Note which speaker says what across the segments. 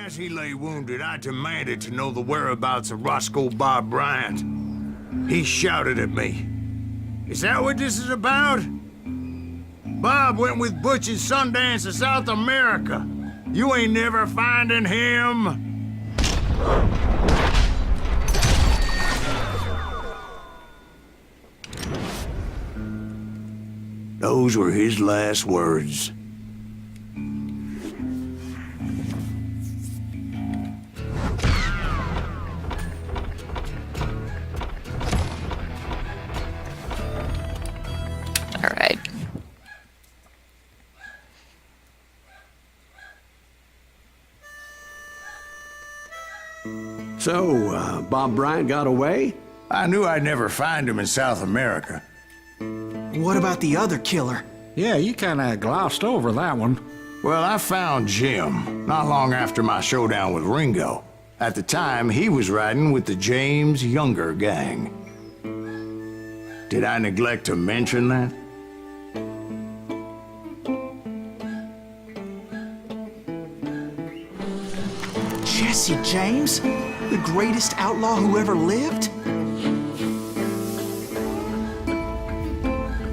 Speaker 1: As he lay wounded, I demanded to know the whereabouts of Roscoe Bob Bryant. He shouted at me. Is that what this is about? Bob went with Butch and Sundance to South America. You ain't never finding him. Those were his last words.
Speaker 2: All right.
Speaker 3: So, Bob Bryant got away?
Speaker 1: I knew I'd never find him in South America.
Speaker 4: What about the other killer?
Speaker 5: Yeah, you kinda glossed over that one.
Speaker 1: Well, I found Jim not long after my showdown with Ringo. At the time, he was riding with the James Younger gang. Did I neglect to mention that?
Speaker 4: Jesse James? The greatest outlaw who ever lived?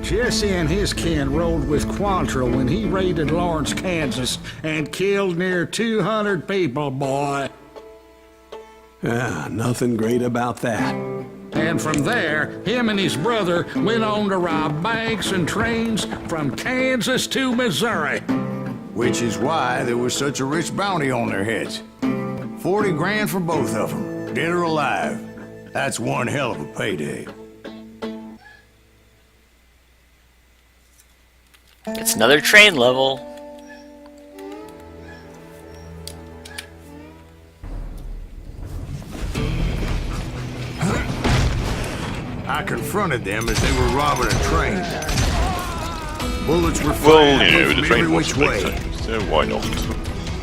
Speaker 5: Jesse and his kin rode with Quantrill when he raided Lawrence, Kansas, and killed near 200 people, boy.
Speaker 3: Ah, nothing great about that.
Speaker 5: And from there, him and his brother went on to rob banks and trains from Kansas to Missouri.
Speaker 1: Which is why there was such a rich bounty on their heads. 40 grand for both of them, dead or alive. That's one hell of a payday.
Speaker 2: It's another train level.
Speaker 1: I confronted them as they were robbing a train. Bullets were flying
Speaker 6: Well, you know, the
Speaker 1: every
Speaker 6: train was
Speaker 1: which way.
Speaker 6: spectating, so why not?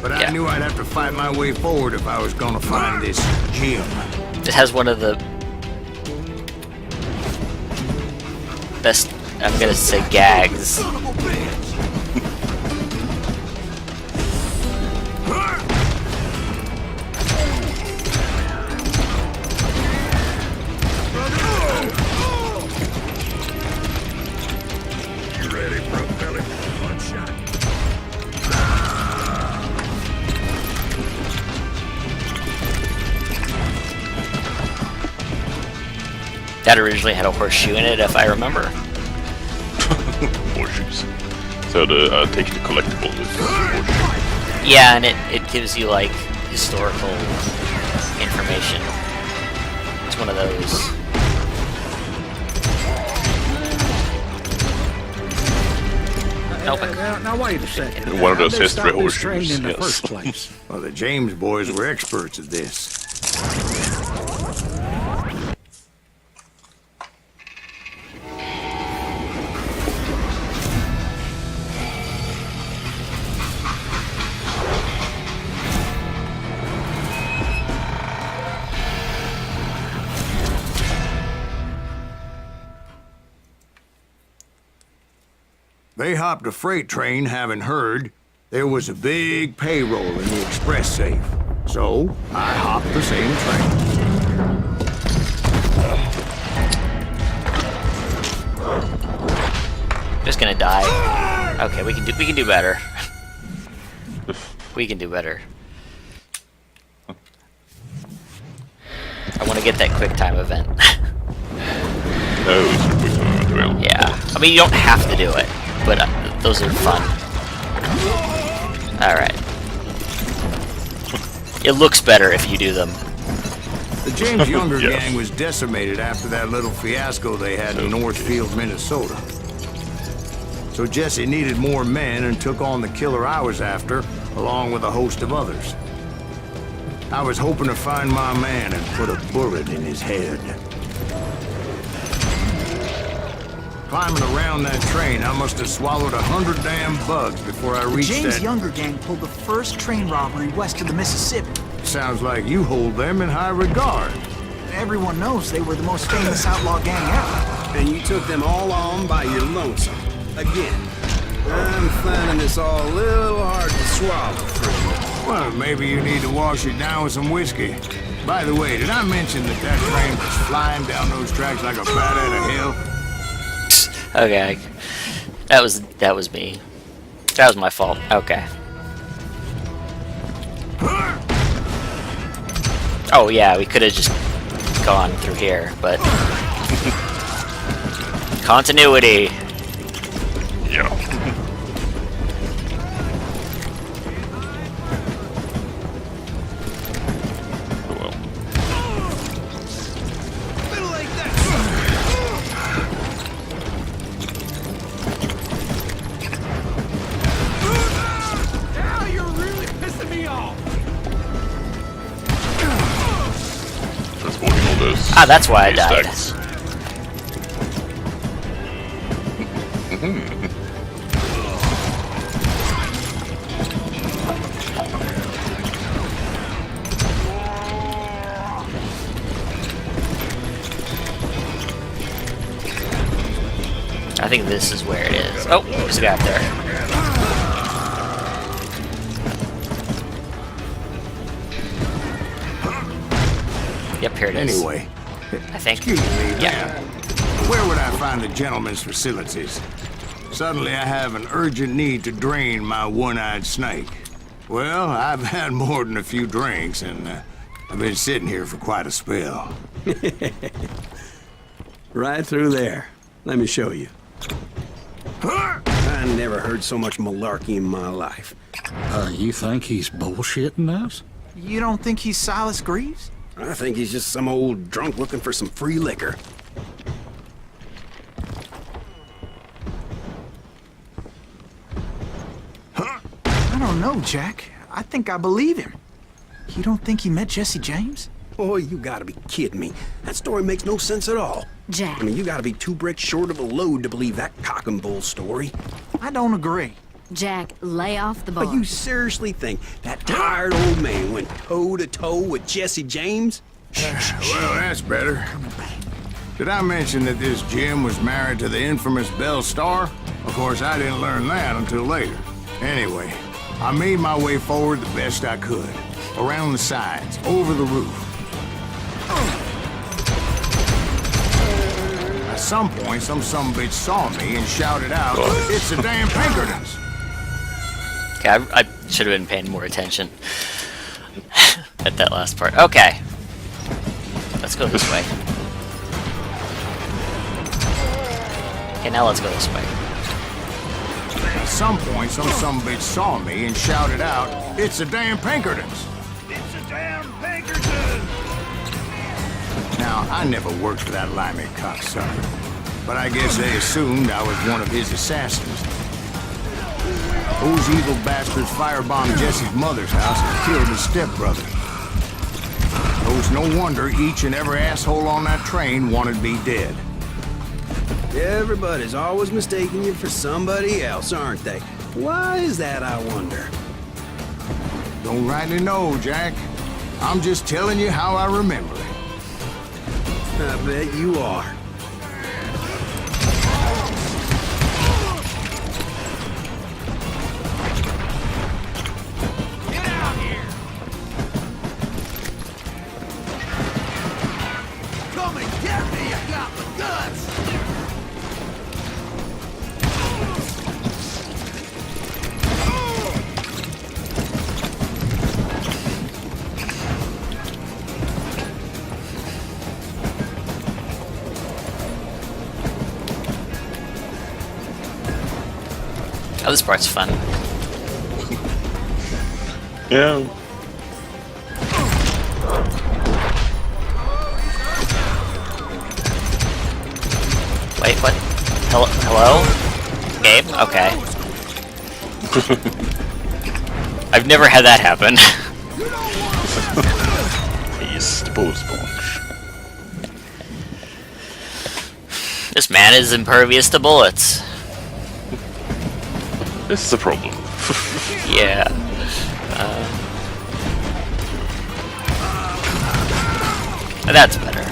Speaker 1: But I knew I'd have to fight my way forward if I was gonna find this Jim.
Speaker 2: It has one of the best, I'm gonna say, gags.
Speaker 1: You ready, broke belly? One shot.
Speaker 2: That originally had a horseshoe in it, if I remember.
Speaker 6: Horseshoes. So the take the collectible is horseshoe.
Speaker 2: Yeah, and it gives you like historical information. It's one of those.
Speaker 5: Now wait a second.
Speaker 6: One of those
Speaker 5: How did they
Speaker 6: history
Speaker 5: stop this train
Speaker 6: horseshoes,
Speaker 5: in the
Speaker 6: yes.
Speaker 5: first place?
Speaker 1: Well, the James boys were experts at this. They hopped a freight train, having heard there was a big payroll in the express safe. So, I hopped the same train.
Speaker 2: Just gonna die. Okay, we can do better. We can do better. I want to get that quick time event.
Speaker 6: No, it's a quick moment, well.
Speaker 2: Yeah, I mean you don't have to do it, but those are fun. All right. It looks better if you do them.
Speaker 1: The James Younger
Speaker 6: Yes.
Speaker 1: gang was decimated after that little fiasco they had in Northfield, Minnesota. So Jesse needed more men and took on the killer I was after, along with a host of others. I was hoping to find my man and put a bullet in his head. Climbing around that train, I must have swallowed 100 damn bugs before I
Speaker 4: The
Speaker 1: reached
Speaker 4: James
Speaker 1: that...
Speaker 4: Younger gang pulled the first train robbery west of the Mississippi.
Speaker 1: Sounds like you hold them in high regard.
Speaker 4: Everyone knows they were the most famous outlaw gang ever.
Speaker 3: And you took them all on by your lonesome. Again. I'm finding this all a little hard to swallow for you.
Speaker 1: Well, maybe you need to wash it down with some whiskey. By the way, did I mention that that train was flying down those tracks like a bat out of hell?
Speaker 2: Okay. That was me. That was my fault. Okay. Oh yeah, we could have just gone through here, but continuity.
Speaker 6: Yeah. Well.
Speaker 4: Now you're really pissing me off.
Speaker 6: Transporting all those.
Speaker 2: Ah, that's why I died.
Speaker 6: stacks.
Speaker 2: I think this is where it is. Oh, there's a guy up there. Yep, here it is.
Speaker 1: Anyway,
Speaker 2: I think.
Speaker 1: excuse me,
Speaker 2: Yeah.
Speaker 1: man. Where would I find the gentleman's facilities? Suddenly I have an urgent need to drain my one-eyed snake. Well, I've had more than a few drinks, and I've been sitting here for quite a spell.
Speaker 3: Right through there. Let me show you. I never heard so much malarkey in my life.
Speaker 5: You think he's bullshitting us?
Speaker 4: You don't think he's Silas Greaves?
Speaker 3: I think he's just some old drunk looking for some free liquor.
Speaker 4: I don't know, Jack. I think I believe him. You don't think he met Jesse James?
Speaker 3: Oh, you gotta be kidding me. That story makes no sense at all.
Speaker 7: Jack.
Speaker 3: I mean, you gotta be 2 bricks short of a load to believe that cock and bull story.
Speaker 4: I don't agree.
Speaker 7: Jack, lay off the bar.
Speaker 3: But you seriously think that tired old man went toe-to-toe with Jesse James?
Speaker 1: Well, that's better. Did I mention that this Jim was married to the infamous Belle Starr? Of course, I didn't learn that until later. Anyway, I made my way forward the best I could. Around the sides, over the roof. At some point, some sumbitch saw me and shouted out, "It's the damn Pinkertons!"
Speaker 2: Okay, I should have been paying more attention at that last part. Okay. Let's go this way. Okay, now let's go this way.
Speaker 1: At some point, some sumbitch saw me and shouted out, "It's the damn Pinkertons!" It's the damn Pinkertons! Now, I never worked for that limey cocksucker, but I guess they assumed I was one of his assassins. Those evil bastards firebombed Jesse's mother's house and killed his stepbrother. It was no wonder each and every asshole on that train wanted me dead.
Speaker 3: Everybody's always mistaking you for somebody else, aren't they? Why is that, I wonder?
Speaker 1: Don't rightly know, Jack. I'm just telling you how I remember it.
Speaker 3: I bet you are.
Speaker 4: Come and get me! I got the guts!
Speaker 2: Oh, this part's fun.
Speaker 6: Yeah.
Speaker 2: Wait, what? Hello? Gabe? Okay. I've never had that happen.
Speaker 6: He's the bull sponge.
Speaker 2: This man is impervious to bullets.
Speaker 6: This is a problem.
Speaker 2: Yeah. That's better.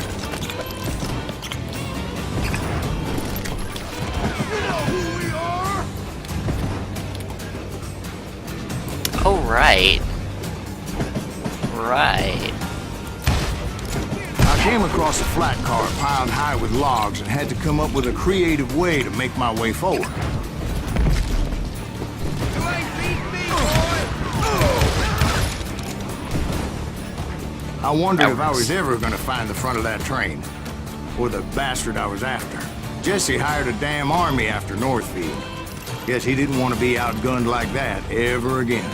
Speaker 2: Oh, right. Alright.
Speaker 1: I came across a flat car piled high with logs and had to come up with a creative way to make my way forward. I wondered if I was ever gonna find the front of that train, or the bastard I was after. Jesse hired a damn army after Northfield. Guess he didn't want to be outgunned like that ever again.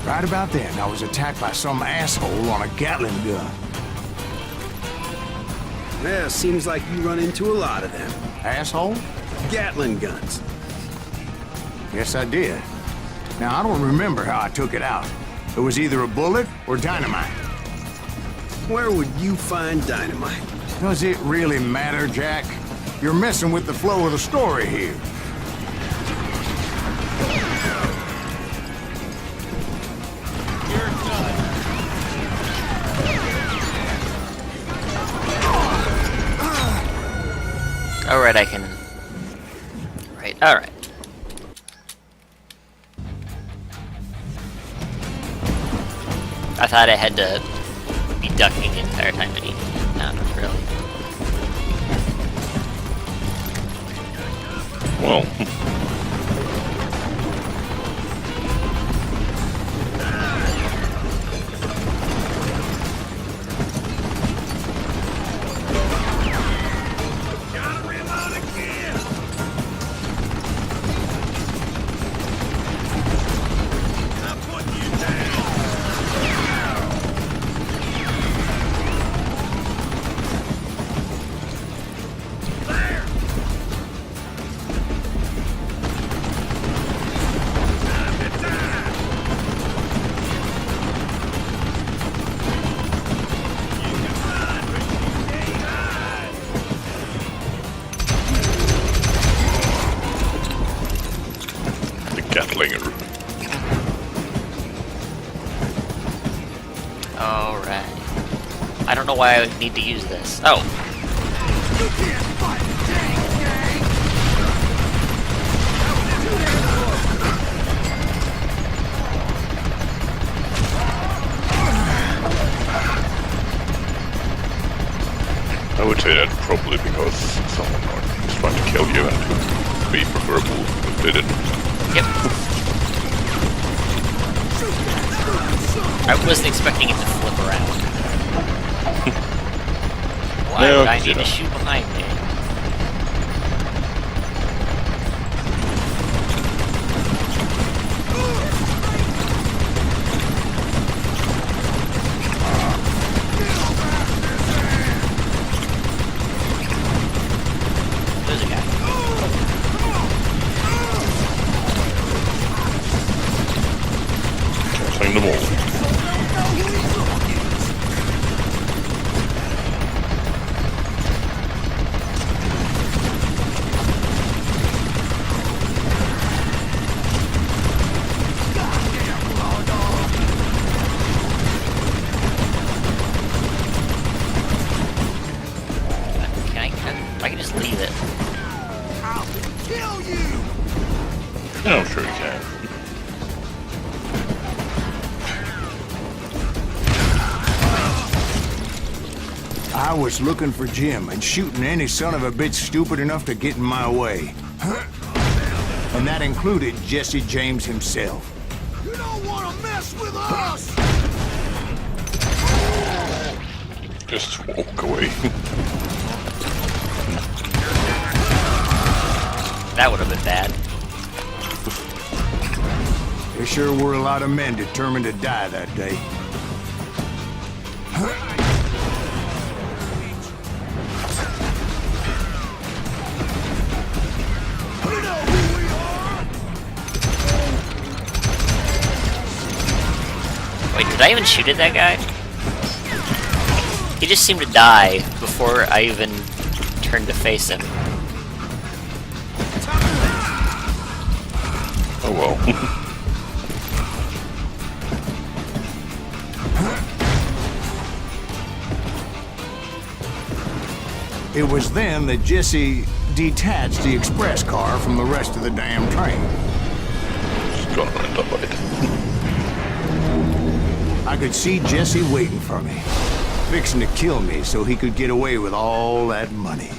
Speaker 1: Right about then, I was attacked by some asshole on a Gatling gun.
Speaker 3: Well, seems like you run into a lot of them.
Speaker 1: Asshole?
Speaker 3: Gatling guns.
Speaker 1: Yes, I did. Now, I don't remember how I took it out. It was either a bullet or dynamite.
Speaker 3: Where would you find dynamite?
Speaker 1: Does it really matter, Jack? You're messing with the flow of the story here.
Speaker 2: Alright, I can... Right, alright. I thought I had to be ducking the entire time, but no, not really.
Speaker 6: Well, Gunslinger.
Speaker 2: Alright. I don't know why I would need to use this. Oh.
Speaker 6: I would say that probably because someone is trying to kill you and it would be preferable if they didn't.
Speaker 2: Yep. I wasn't expecting it to flip around. Why would I need to shoot behind me? There's a guy.
Speaker 6: Killing them all.
Speaker 2: I can just leave it.
Speaker 1: I'll kill you!
Speaker 6: Yeah, I'm sure you can.
Speaker 1: I was looking for Jim and shooting any son of a bitch stupid enough to get in my way. And that included Jesse James himself. You don't want to mess with us!
Speaker 6: Just walk away.
Speaker 2: That would have been bad.
Speaker 1: There sure were a lot of men determined to die that day.
Speaker 2: Wait, did I even shoot at that guy? He just seemed to die before I even turned to face him.
Speaker 6: Oh well.
Speaker 1: It was then that Jesse detached the express car from the rest of the damn train.
Speaker 6: Just gonna run and died.
Speaker 1: could see Jesse waiting for me, fixing to kill me so he could get away with all that money.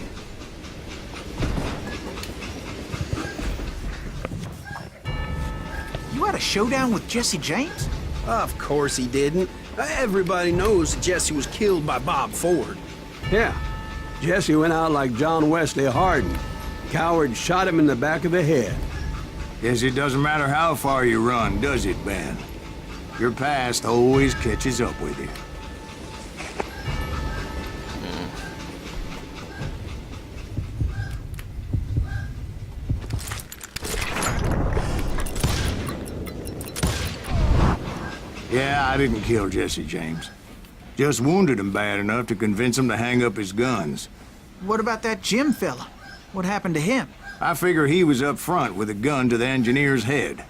Speaker 4: You had a showdown with Jesse James?
Speaker 3: Of course he didn't. Everybody knows that Jesse was killed by Bob Ford.
Speaker 8: Yeah. Jesse went out like John Wesley Hardin. Coward shot him in the back of the head.
Speaker 1: Guess it doesn't matter how far you run, does it, Ben? Your past always catches up with you. Yeah, I didn't kill Jesse James. Just wounded him bad enough to convince him to hang up his guns.
Speaker 4: What about that Jim fella? What happened to him?
Speaker 1: I figure he was up front with a gun to the engineer's head.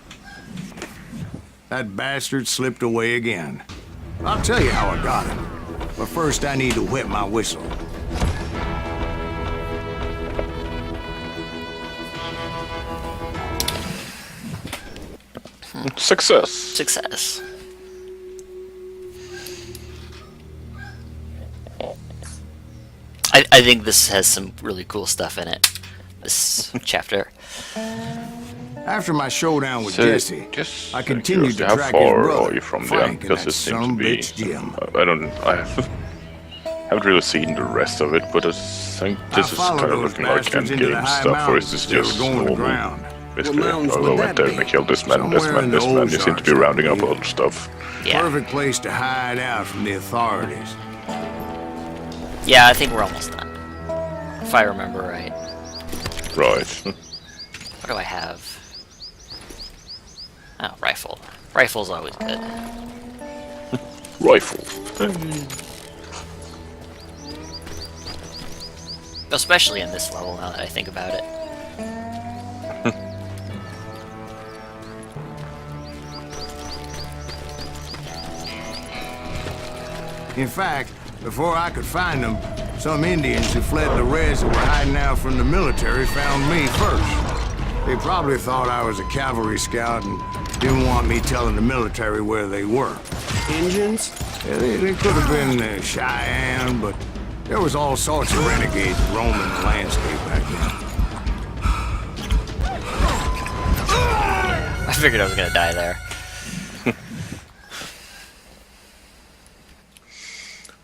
Speaker 1: That bastard slipped away again. I'll tell you how I got him. But first I need to wet my whistle.
Speaker 6: Success.
Speaker 2: Success. I think this has some really cool stuff in it. This chapter.
Speaker 1: After my showdown with
Speaker 6: So,
Speaker 1: Jesse,
Speaker 6: just
Speaker 1: I continued to
Speaker 6: how
Speaker 1: track his
Speaker 6: far
Speaker 1: brother,
Speaker 6: are you from there?
Speaker 1: Frank, and
Speaker 6: Because
Speaker 1: that
Speaker 6: it seems to be.
Speaker 1: sumbitch Jim.
Speaker 6: I haven't really seen the rest of it, but I think this is
Speaker 1: followed
Speaker 6: kind of
Speaker 1: those
Speaker 6: looking like
Speaker 1: bastards into the
Speaker 6: end-game
Speaker 1: high
Speaker 6: stuff, or is this
Speaker 1: mountains. They were
Speaker 6: just
Speaker 1: going to
Speaker 6: normal?
Speaker 1: ground.
Speaker 6: Basically,
Speaker 3: What mountains
Speaker 6: I
Speaker 3: would
Speaker 6: went
Speaker 3: that
Speaker 6: there and I
Speaker 3: be?
Speaker 6: killed this man, this
Speaker 1: Somewhere
Speaker 6: man,
Speaker 1: in
Speaker 6: this
Speaker 1: the
Speaker 6: man. You seem to be
Speaker 1: Ozarks, I
Speaker 6: rounding up a
Speaker 1: believe.
Speaker 6: lot of stuff.
Speaker 2: Yeah.
Speaker 1: Perfect place to hide out from the authorities.
Speaker 2: Yeah, I think we're almost done. If I remember right.
Speaker 6: Right.
Speaker 2: What do I have? Oh, rifle. Rifle's always good.
Speaker 6: Rifle.
Speaker 2: Especially in this level, now that I think about it.
Speaker 1: In fact, before I could find them, some Indians who fled the Reds and were hiding out from the military found me first. They probably thought I was a cavalry scout and didn't want me telling the military where they were.
Speaker 3: Indians?
Speaker 1: Yeah, they could have been Cheyenne, but there was all sorts of renegades roaming the landscape back then.
Speaker 2: I figured I was gonna die there.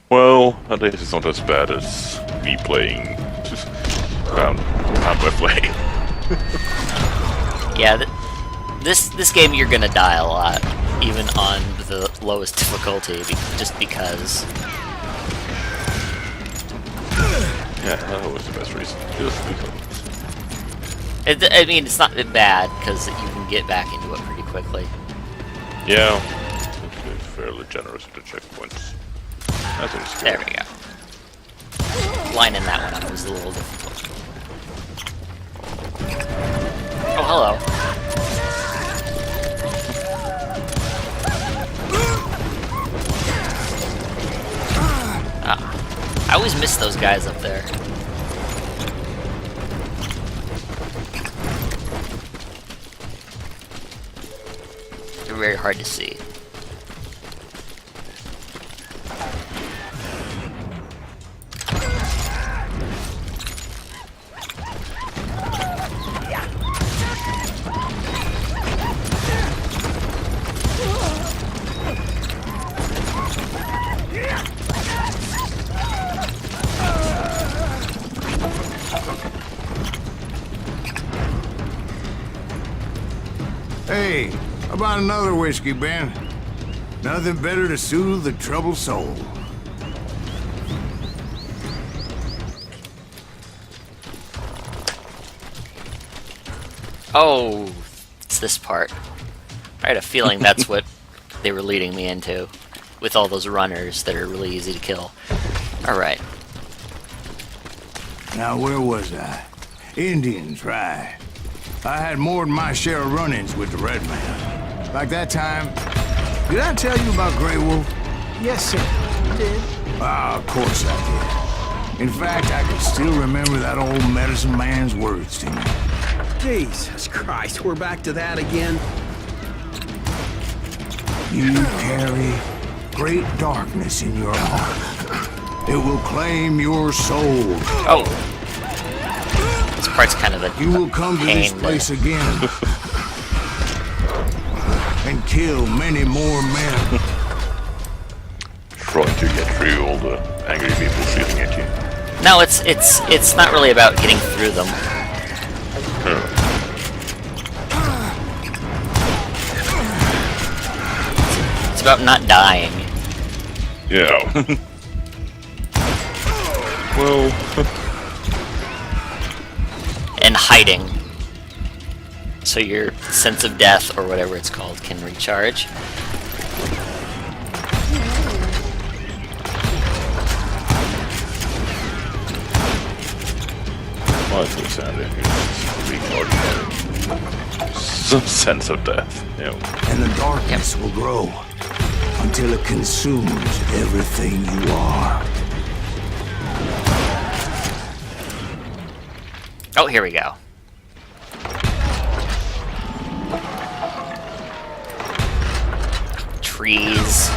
Speaker 6: Well, at least it's not as bad as me playing around by playing.
Speaker 2: Yeah, this game you're gonna die a lot, even on the lowest difficulty, just because.
Speaker 6: Yeah, that was the best reason. Just because.
Speaker 2: I mean, it's not bad because you can get back into it pretty quickly.
Speaker 6: Yeah, it's fairly generous with the checkpoints. That's what it's
Speaker 2: There we go. Lining that one up was a little difficult. Oh, hello. Ah, I always miss those guys up there. They're very hard to see.
Speaker 1: Hey, how about another whiskey, Ben? Nothing better to soothe the troubled soul.
Speaker 2: Oh, it's this part. I had a feeling that's what they were leading me into, with all those runners that are really easy to kill. Alright.
Speaker 1: Now, where was I? Indians, right. I had more than my share of run-ins with the Red Man. Like that time... Did I tell you about Grey Wolf?
Speaker 4: Yes, sir. You did.
Speaker 1: Ah, of course I did. In fact, I can still remember that old medicine man's words to me.
Speaker 3: Jesus Christ, we're back to that again?
Speaker 1: You carry great darkness in your heart. It will claim your soul.
Speaker 2: Oh. This part's kind of a
Speaker 1: You will come to this
Speaker 2: pain
Speaker 1: place again and kill many more men.
Speaker 6: Trying to get through all the angry people shooting at you.
Speaker 2: No, it's not really about getting through them. It's about not dying.
Speaker 6: Yeah. Well,
Speaker 2: And hiding. So your sense of death, or whatever it's called, can recharge.
Speaker 6: I think Sandy is some sense of death. Yeah.
Speaker 1: And the darkness will grow until it consumes everything you are.
Speaker 2: Oh, here we go. Trees.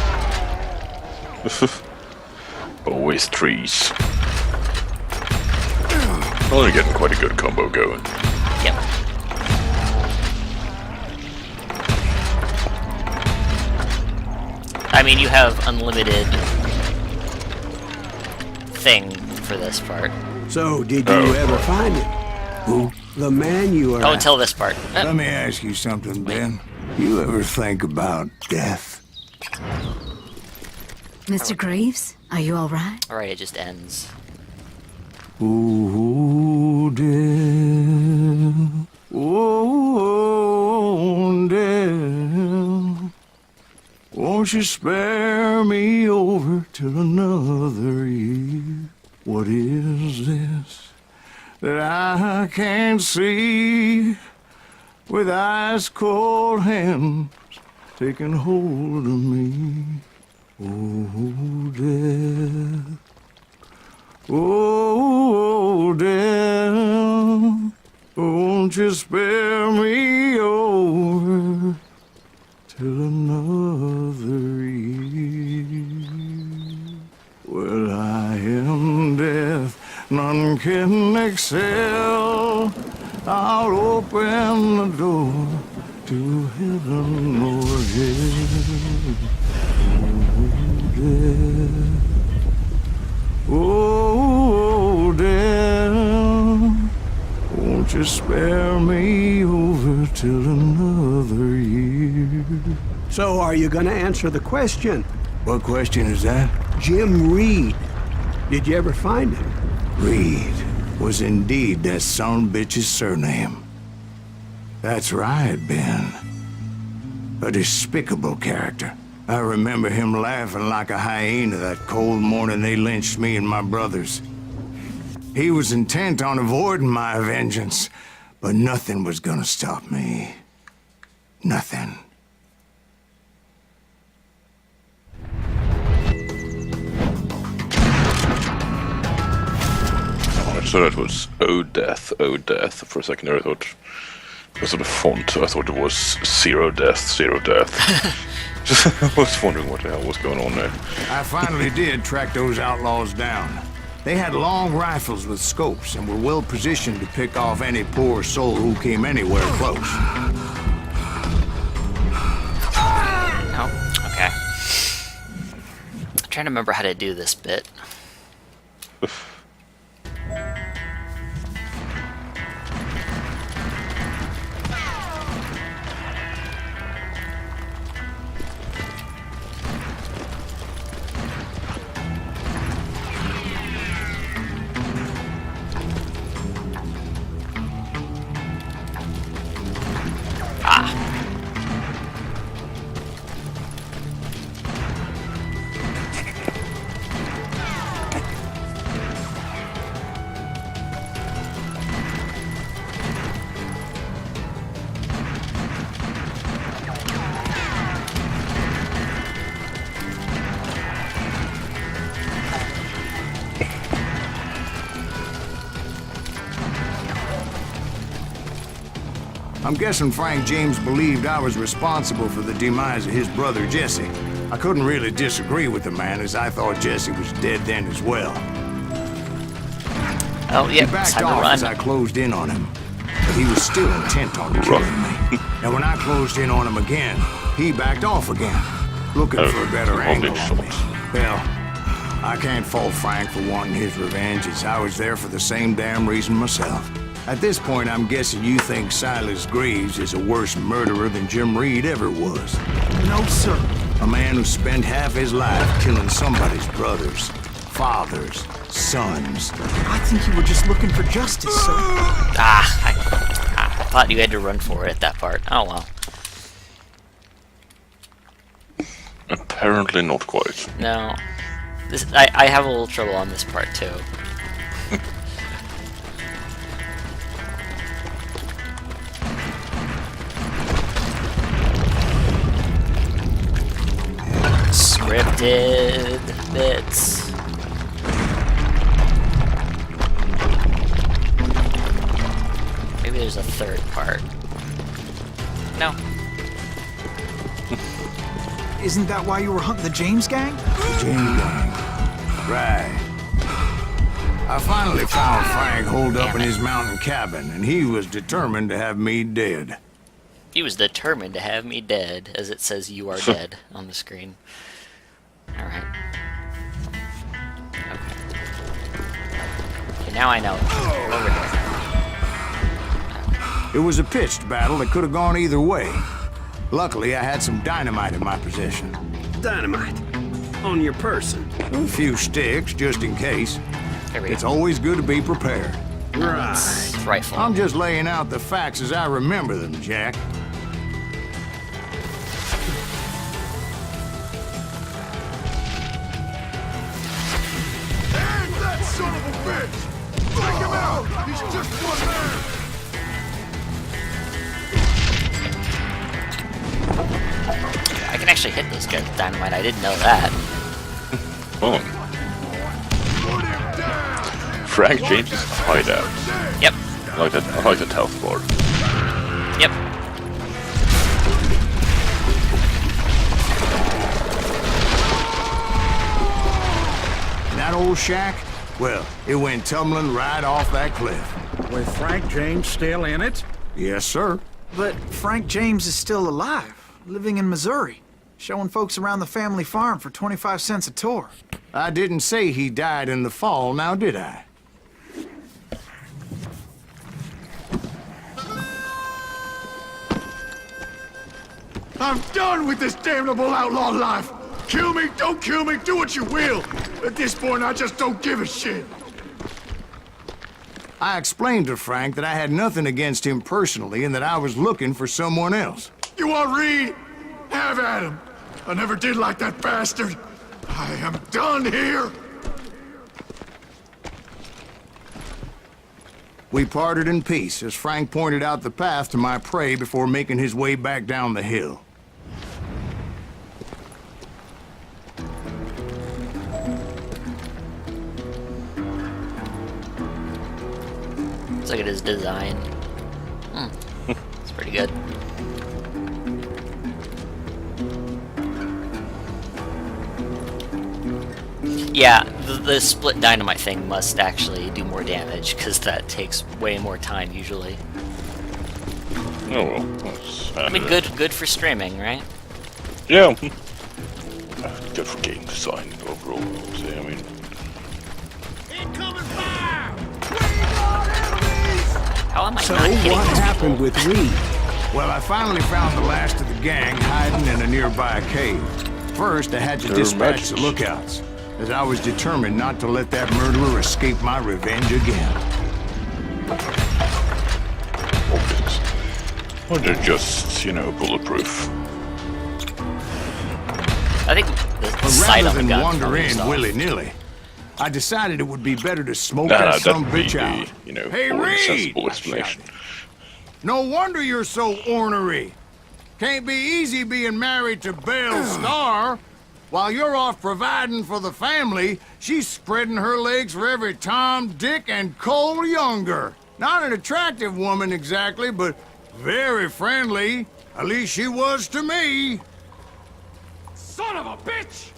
Speaker 6: Always trees. Well, you're getting quite a good combo going.
Speaker 2: Yep. I mean, you have unlimited thing for this part.
Speaker 8: So, did you ever find him? Who? The man you are.
Speaker 2: Oh, until this part.
Speaker 1: Let me ask you something, Ben. You ever think about death?
Speaker 7: Mr. Greaves, are you all right?
Speaker 2: Alright, it just ends.
Speaker 1: Oh, death. Oh, death. Won't you spare me over till another year? What is this that I can't see with ice cold hands taking hold of me? Oh, death. Oh, death. Won't you spare me over till another year? Well, I am death, none can excel. I'll open the door to heaven or hell. Oh, death. Oh, death. Won't you spare me over till another year?
Speaker 8: So, are you gonna answer the question?
Speaker 1: What question is that?
Speaker 8: Jim Reed. Did you ever find him?
Speaker 1: Reed was indeed that son-bitch's surname. That's right, Ben. A despicable character. I remember him laughing like a hyena that cold morning they lynched me and my brothers. He was intent on avoiding my vengeance, but nothing was gonna stop me. Nothing.
Speaker 6: So that was oh death. For a second there I thought, because of the font, I thought it was zero death. I was wondering what the hell was going on there.
Speaker 1: I finally did track those outlaws down. They had long rifles with scopes and were well positioned to pick off any poor soul who came anywhere close.
Speaker 2: No? Okay. I'm trying to remember how to do this bit. I'm guessing Frank James believed I was responsible for the demise of his brother Jesse.
Speaker 1: I couldn't really disagree with the man, as I thought Jesse was dead then as well.
Speaker 2: Oh,
Speaker 1: He
Speaker 2: yeah, it's
Speaker 1: backed
Speaker 2: time to
Speaker 1: off
Speaker 2: run.
Speaker 1: as I closed in on him, but he was still intent on killing me. And when I closed in on him again, he backed off again, looking for a better angle on me. Well, I can't fault Frank for wanting his revenge, as I was there for the same damn reason myself. At this point, I'm guessing you think Silas Greaves is a worse murderer than Jim Reed ever was.
Speaker 4: No, sir.
Speaker 1: A man who spent half his life killing somebody's brothers, fathers, sons.
Speaker 4: I think you were just looking for justice, sir.
Speaker 2: I thought you had to run for it at that part. Oh well.
Speaker 6: Apparently not quite.
Speaker 2: No. I have a little trouble on this part too. Scripted bits. Maybe there's a third part. No.
Speaker 4: Isn't that why you were hunting the James gang?
Speaker 1: The James gang. Right. I finally found Frank holed up in his mountain cabin, and he was determined to have me dead.
Speaker 2: He was determined to have me dead, as it says "you are dead" on the screen. Alright. Okay. Okay, now I know. Over here.
Speaker 1: It was a pitched battle that could have gone either way. Luckily, I had some dynamite in my possession.
Speaker 3: Dynamite. On your person.
Speaker 1: A few sticks, just in case.
Speaker 2: There we
Speaker 1: It's
Speaker 2: go.
Speaker 1: always good to be prepared.
Speaker 3: Right.
Speaker 2: It's rifle.
Speaker 1: I'm just laying out the facts as I remember them, Jack.
Speaker 9: That son of a bitch! Take him out! He's just one man!
Speaker 2: I can actually hit those guys with dynamite. I didn't know that.
Speaker 6: Oh.
Speaker 9: Put him down!
Speaker 6: Frank James' hideout.
Speaker 2: Yep.
Speaker 6: I like that health bar.
Speaker 2: Yep.
Speaker 1: That old shack, well, it went tumbling right off that cliff.
Speaker 5: With Frank James still in it?
Speaker 1: Yes, sir.
Speaker 4: But Frank James is still alive, living in Missouri, showing folks around the family farm for 25 cents a tour.
Speaker 1: I didn't say he died in the fall, now did I?
Speaker 9: I'm done with this damnable outlaw life! Kill me, don't kill me, do what you will! At this point, I just don't give a shit!
Speaker 1: I explained to Frank that I had nothing against him personally and that I was looking for someone else.
Speaker 9: You want Reed? Have at him! I never did like that bastard! I am done here!
Speaker 1: We parted in peace as Frank pointed out the path to my prey before making his way back down the hill.
Speaker 2: Looks like it is designed. It's pretty good. Yeah, the split dynamite thing must actually do more damage, because that takes way more time usually.
Speaker 6: Oh well. That's
Speaker 2: I mean, good for streaming, right?
Speaker 6: Yeah. Good for game design overall, I would say. I mean,
Speaker 2: How am I
Speaker 3: So
Speaker 2: not hitting
Speaker 3: what
Speaker 2: these
Speaker 3: happened
Speaker 2: people?
Speaker 3: with Reed?
Speaker 1: Well, I finally found the last of the gang hiding in a nearby cave. First, I had to
Speaker 6: They're
Speaker 1: dispatch the
Speaker 6: matches.
Speaker 1: lookouts, as I was determined not to let that murderer escape my revenge again.
Speaker 6: optics. Or they're just, you know, bulletproof.
Speaker 2: I think the
Speaker 1: But
Speaker 2: sight
Speaker 1: rather
Speaker 2: on the
Speaker 1: than
Speaker 2: gun
Speaker 1: wander
Speaker 2: throws
Speaker 1: in
Speaker 2: off.
Speaker 1: willy-nilly, I decided it would be better to smoke
Speaker 6: Nah,
Speaker 1: that
Speaker 6: that'd
Speaker 1: some
Speaker 6: be
Speaker 1: bitch out.
Speaker 6: the, you know,
Speaker 1: Hey,
Speaker 6: more
Speaker 1: Reed!
Speaker 6: sensible
Speaker 1: I
Speaker 6: explanation.
Speaker 1: shouted. No wonder you're so ornery. Can't be easy being married to Belle Starr. While you're off providing for the family, she's spreading her legs for every Tom, Dick, and Cole Younger. Not an attractive woman exactly, but very friendly. At least she was to me.
Speaker 9: son of a bitch!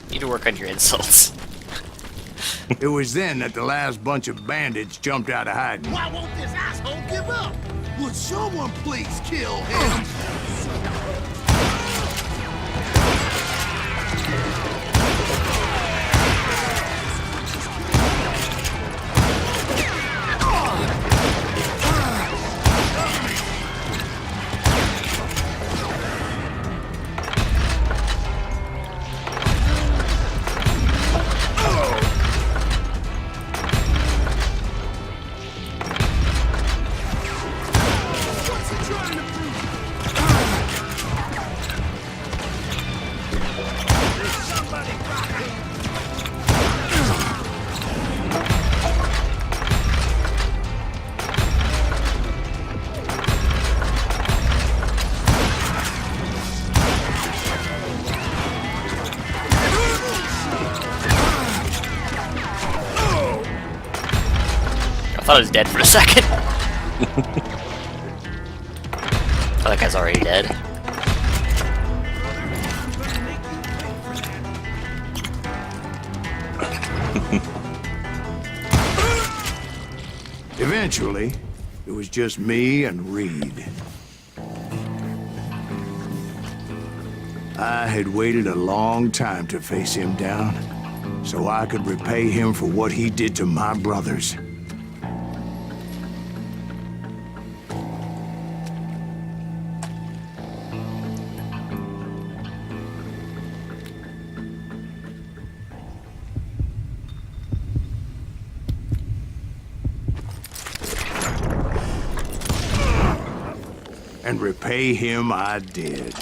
Speaker 2: Need to work on your insults.
Speaker 1: It was then that the last bunch of bandits jumped out of hiding.
Speaker 9: Why won't this asshole give up? Would someone please kill him?
Speaker 2: I thought I was dead for a second. Oh, that guy's already dead.
Speaker 1: Eventually, it was just me and Reed. I had waited a long time to face him down, so I could repay him for what he did to my brothers. And repay him I did.